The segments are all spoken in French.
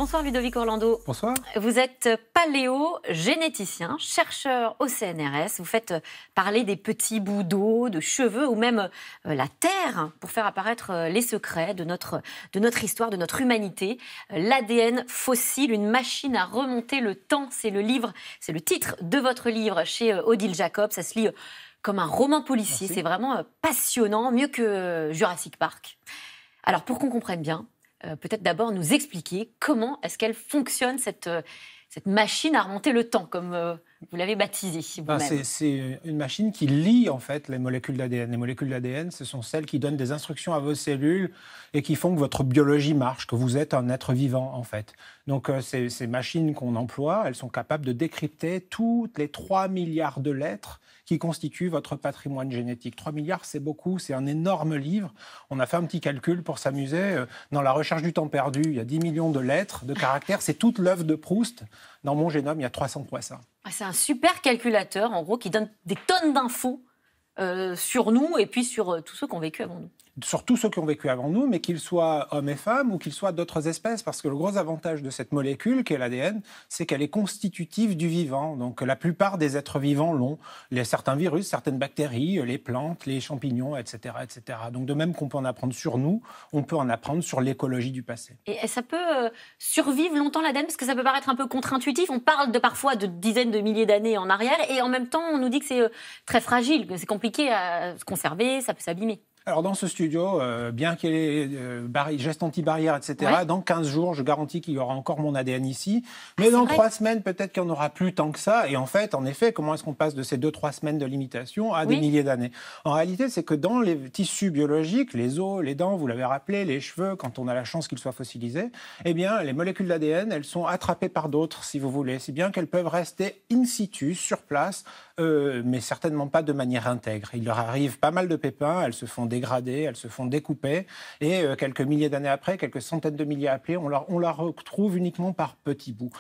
Bonsoir Ludovic Orlando. Bonsoir. Vous êtes paléogénéticien, chercheur au CNRS. Vous faites parler des petits bouts d'eau, de cheveux ou même la terre pour faire apparaître les secrets de notre histoire, de notre humanité. L'ADN fossile, une machine à remonter le temps. C'est le titre de votre livre chez Odile Jacob. Ça se lit comme un roman policier. Merci. C'est vraiment passionnant, mieux que Jurassic Park. Alors pour qu'on comprenne bien, peut-être d'abord nous expliquer comment est-ce qu'elle fonctionne, cette machine à remonter le temps, comme vous l'avez baptisée vous-même. C'est une machine qui lie en fait les molécules d'ADN. Les molécules d'ADN, ce sont celles qui donnent des instructions à vos cellules et qui font que votre biologie marche, que vous êtes un être vivant en fait. Donc ces machines qu'on emploie, elles sont capables de décrypter toutes les 3 milliards de lettres qui constituent votre patrimoine génétique. 3 milliards, c'est beaucoup, c'est un énorme livre. On a fait un petit calcul pour s'amuser. Dans la recherche du temps perdu, il y a 10 millions de lettres, de caractères. C'est toute l'œuvre de Proust. Dans mon génome, il y a 300 fois ça. C'est un super calculateur, en gros, qui donne des tonnes d'infos sur nous et puis sur tous ceux qui ont vécu avant nous. Sur tous ceux qui ont vécu avant nous, mais qu'ils soient hommes et femmes ou qu'ils soient d'autres espèces. Parce que le gros avantage de cette molécule, qu'est l'ADN, c'est qu'elle est constitutive du vivant. Donc la plupart des êtres vivants l'ont. Certains virus, certaines bactéries, les plantes, les champignons, etc., etc. Donc de même qu'on peut en apprendre sur nous, on peut en apprendre sur l'écologie du passé. Et ça peut survivre longtemps l'ADN, parce que ça peut paraître un peu contre-intuitif. On parle parfois de dizaines de milliers d'années en arrière, et en même temps, on nous dit que c'est très fragile, que c'est compliqué à se conserver, ça peut s'abîmer. Alors dans ce studio, bien qu'il y ait gestes anti-barrières, etc., ouais. Dans 15 jours, je garantis qu'il y aura encore mon ADN ici. Mais dans 3 semaines, peut-être qu'il n'y en aura plus tant que ça. Et en fait, comment est-ce qu'on passe de ces 2-3 semaines de limitation à des milliers d'années? En réalité, c'est que dans les tissus biologiques, les os, les dents, vous l'avez rappelé, les cheveux, quand on a la chance qu'ils soient fossilisés, eh bien, les molécules d'ADN, elles sont attrapées par d'autres, si vous voulez. Si bien qu'elles peuvent rester in situ, sur place, mais certainement pas de manière intègre. Il leur arrive pas mal de pépins, elles se font dégrader, elles se font découper, et quelques milliers d'années après, quelques centaines de milliers après, on la retrouve uniquement par petits bouts.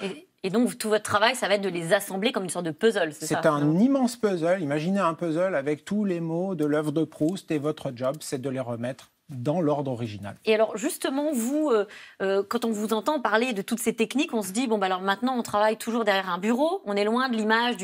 Et donc, tout votre travail, ça va être de les assembler comme une sorte de puzzle, c'est ça? C'est un immense puzzle. Imaginez un puzzle avec tous les mots de l'œuvre de Proust, et votre job, c'est de les remettre dans l'ordre original. Et alors, justement, vous, quand on vous entend parler de toutes ces techniques, on se dit, alors maintenant, on travaille toujours derrière un bureau, on est loin de l'image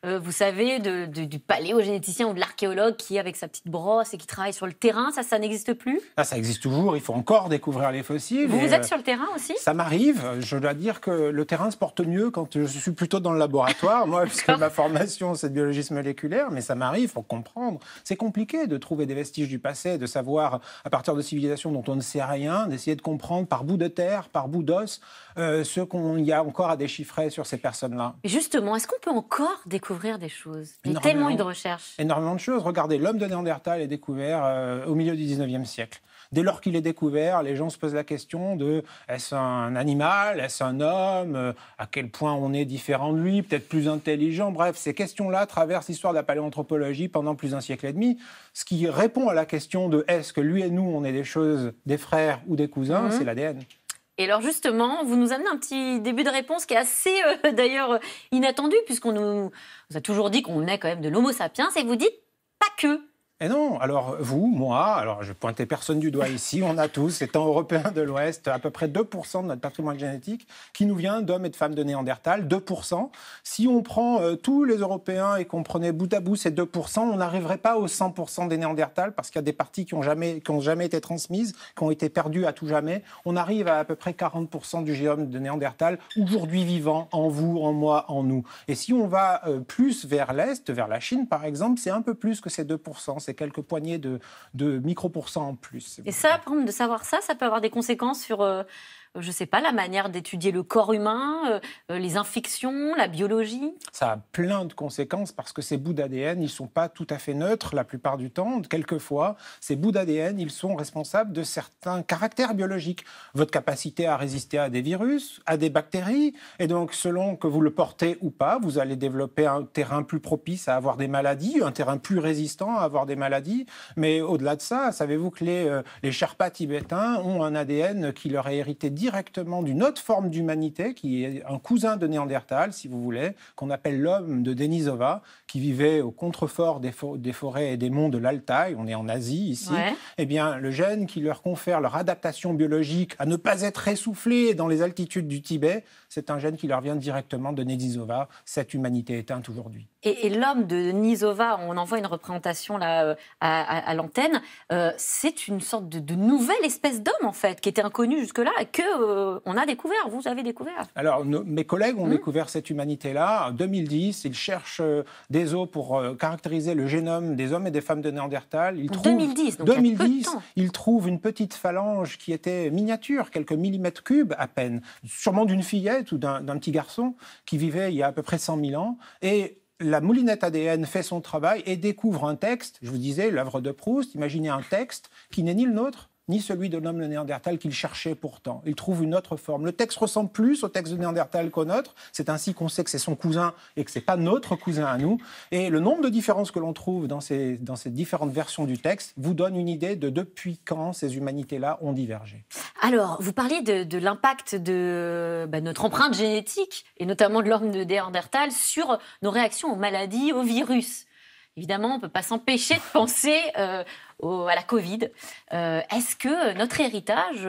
vous savez, du paléogénéticien ou de l'archéologue qui est avec sa petite brosse et qui travaille sur le terrain. Ça n'existe plus? Ça existe toujours. Il faut encore découvrir les fossiles. Vous êtes sur le terrain aussi? Ça m'arrive. Je dois dire que le terrain se porte mieux quand je suis plutôt dans le laboratoire, moi, puisque ma formation, c'est de biologiste moléculaire, mais ça m'arrive pour comprendre. C'est compliqué de trouver des vestiges du passé, de savoir, à partir de civilisations dont on ne sait rien, d'essayer de comprendre par bout de terre, par bout d'os, ce qu'il y a encore à déchiffrer sur ces personnes-là. Et justement, est-ce qu'on peut encore découvrir des choses? Il y a tellement eu de recherches. Énormément de choses. Regardez, l'homme de Néandertal est découvert au milieu du 19e siècle. Dès lors qu'il est découvert, les gens se posent la question de est-ce un animal, est-ce un homme, à quel point on est différent de lui, peut-être plus intelligent. Bref, ces questions-là traversent l'histoire de la paléanthropologie pendant plus d'un siècle et demi. Ce qui répond à la question de est-ce que lui et nous, on est des choses, des frères ou des cousins, c'est l'ADN. Et alors justement, vous nous amenez un petit début de réponse qui est assez d'ailleurs inattendu, puisqu'on nous a toujours dit qu'on est quand même de l'homo sapiens, et vous dites pas que. Et non, alors vous, moi, alors je pointais personne du doigt ici, on a tous, étant européens de l'Ouest, à peu près 2% de notre patrimoine génétique qui nous vient d'hommes et de femmes de Néandertal, 2%. Si on prend tous les Européens et qu'on prenait bout à bout ces 2%, on n'arriverait pas aux 100% des Néandertals parce qu'il y a des parties qui n'ont jamais été transmises, qui ont été perdues à tout jamais. On arrive à peu près 40% du génome de Néandertal, aujourd'hui vivant, en vous, en moi, en nous. Et si on va plus vers l'Est, vers la Chine par exemple, c'est un peu plus que ces 2%. C'est quelques poignées de micro-pourcents en plus. Et ça, par exemple, de savoir ça peut avoir des conséquences sur, je ne sais pas, la manière d'étudier le corps humain, les infections, la biologie? Ça a plein de conséquences parce que ces bouts d'ADN, ils ne sont pas tout à fait neutres la plupart du temps. Quelquefois, ces bouts d'ADN, ils sont responsables de certains caractères biologiques. Votre capacité à résister à des virus, à des bactéries. Et donc, selon que vous le portez ou pas, vous allez développer un terrain plus propice à avoir des maladies, un terrain plus résistant à avoir des maladies. Mais au-delà de ça, savez-vous que les Sherpas tibétains ont un ADN qui leur est hérité directement d'une autre forme d'humanité, qui est un cousin de Néandertal, si vous voulez, qu'on appelle l'homme de Denisova, qui vivait au contrefort des forêts et des monts de l'Altaï, on est en Asie ici. Ouais. Eh bien, le gène qui leur confère leur adaptation biologique à ne pas être essoufflés dans les altitudes du Tibet, c'est un gène qui leur vient directement de Denisova, cette humanité éteinte aujourd'hui. Et l'homme de Denisova, on en voit une représentation là à l'antenne, c'est une sorte de nouvelle espèce d'homme en fait, qui était inconnue jusque-là et qu'on a découvert, vous avez découvert. Alors, mes collègues ont découvert cette humanité-là. En 2010, ils cherchent des os pour caractériser le génome des hommes et des femmes de Néandertal. 2010, donc il y a peu de temps. Ils trouvent une petite phalange qui était miniature, quelques millimètres cubes à peine, sûrement d'une fillette ou d'un petit garçon qui vivait il y a à peu près 100 000 ans. Et la moulinette ADN fait son travail et découvre un texte, je vous disais, l'œuvre de Proust, imaginez un texte qui n'est ni le nôtre, ni celui de l'homme de Néandertal qu'il cherchait pourtant. Il trouve une autre forme. Le texte ressemble plus au texte de Néandertal qu'au nôtre. C'est ainsi qu'on sait que c'est son cousin et que ce n'est pas notre cousin à nous. Et le nombre de différences que l'on trouve dans ces différentes versions du texte vous donne une idée de depuis quand ces humanités-là ont divergé. Alors, vous parliez de l'impact de notre empreinte génétique, et notamment de l'homme de Néandertal, sur nos réactions aux maladies, aux virus. Évidemment, on ne peut pas s'empêcher de penser à la Covid. Est-ce que notre héritage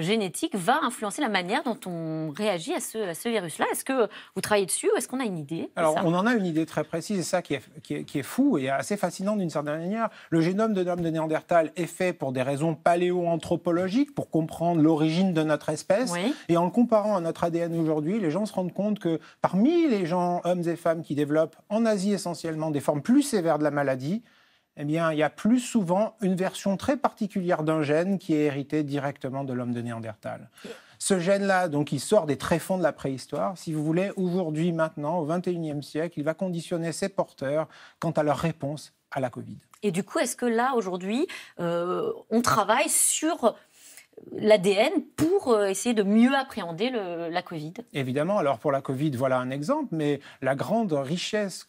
génétique va influencer la manière dont on réagit à ce virus-là? Est-ce que vous travaillez dessus ou est-ce qu'on a une idée? Alors, on en a une idée très précise, et ça qui est fou et assez fascinant d'une certaine manière. Le génome de l'homme de Néandertal est fait pour des raisons paléo-anthropologiques, pour comprendre l'origine de notre espèce. Oui. Et en le comparant à notre ADN aujourd'hui, les gens se rendent compte que parmi les gens, hommes et femmes, qui développent en Asie essentiellement des formes plus sévères de la maladie, eh bien, il y a plus souvent une version très particulière d'un gène qui est hérité directement de l'homme de Néandertal. Ce gène-là, donc, il sort des tréfonds de la préhistoire. Si vous voulez, aujourd'hui, maintenant, au XXIe siècle, il va conditionner ses porteurs quant à leur réponse à la Covid. Et du coup, est-ce que là, aujourd'hui, on travaille sur l'ADN pour essayer de mieux appréhender la Covid? Évidemment, alors pour la Covid, voilà un exemple, mais la grande richesse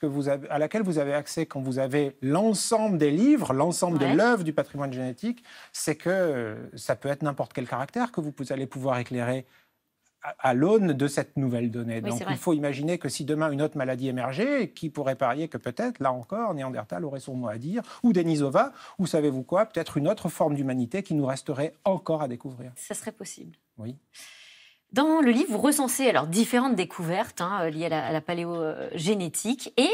à laquelle vous avez accès quand vous avez l'ensemble des livres, l'ensemble de l'œuvre du patrimoine génétique, c'est que ça peut être n'importe quel caractère que vous allez pouvoir éclairer à l'aune de cette nouvelle donnée. Oui, donc il faut imaginer que si demain une autre maladie émergeait, qui pourrait parier que peut-être, là encore, Néandertal aurait son mot à dire, ou Denisova, ou savez-vous quoi, peut-être une autre forme d'humanité qui nous resterait encore à découvrir. Ça serait possible. Oui. Dans le livre, vous recensez alors différentes découvertes liées à la paléogénétique et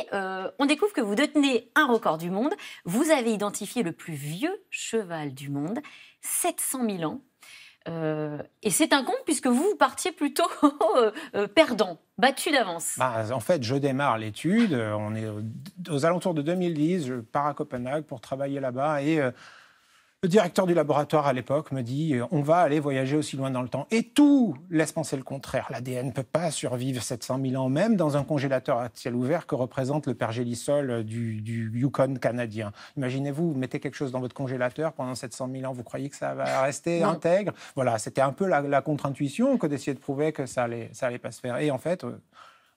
on découvre que vous détenez un record du monde. Vous avez identifié le plus vieux cheval du monde, 700 000 ans. Et c'est un compte puisque vous partiez plutôt perdant, battu d'avance. En fait, je démarre l'étude. On est aux alentours de 2010. Je pars à Copenhague pour travailler là-bas et le directeur du laboratoire à l'époque me dit on va aller voyager aussi loin dans le temps. Et tout laisse penser le contraire. L'ADN ne peut pas survivre 700 000 ans, même dans un congélateur à ciel ouvert que représente le pergélisol du Yukon canadien. Imaginez-vous, vous mettez quelque chose dans votre congélateur pendant 700 000 ans, vous croyez que ça va rester intègre? Voilà, c'était un peu la contre-intuition que d'essayer de prouver que ça allait pas se faire. Et en fait,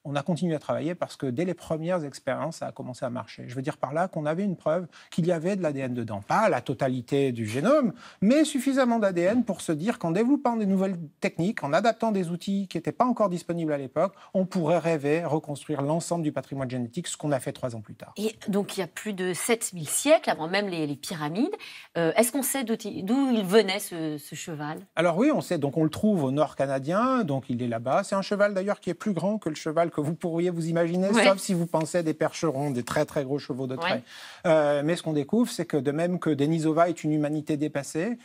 on a continué à travailler parce que dès les premières expériences, ça a commencé à marcher. Je veux dire par là qu'on avait une preuve qu'il y avait de l'ADN dedans. Pas la totalité du génome, mais suffisamment d'ADN pour se dire qu'en développant des nouvelles techniques, en adaptant des outils qui n'étaient pas encore disponibles à l'époque, on pourrait rêver, reconstruire l'ensemble du patrimoine génétique, ce qu'on a fait 3 ans plus tard. Et donc il y a plus de 7000 siècles, avant même les pyramides. Est-ce qu'on sait d'où il venait ce cheval? Alors oui, on sait. Donc on le trouve au nord canadien, donc il est là-bas. C'est un cheval d'ailleurs qui est plus grand que le cheval que vous pourriez vous imaginer, sauf si vous pensez des percherons, des très très gros chevaux de trait. Mais ce qu'on découvre, c'est que de même que Denisova est une humanité dépassée,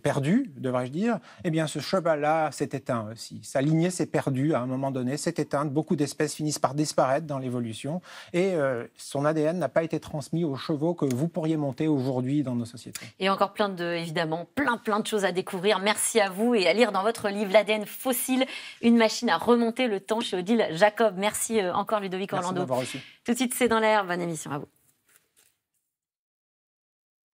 perdue, devrais-je dire, eh bien ce cheval-là s'est éteint aussi. Sa lignée s'est perdue à un moment donné, s'est éteinte. Beaucoup d'espèces finissent par disparaître dans l'évolution et son ADN n'a pas été transmis aux chevaux que vous pourriez monter aujourd'hui dans nos sociétés. Et encore évidemment, plein de choses à découvrir. Merci à vous et à lire dans votre livre L'ADN fossile, une machine à remonter le temps chez Odile Jacob. Merci encore Ludovic Orlando. Merci d'avoir reçu. Tout de suite, c'est dans l'air. Bonne émission à vous.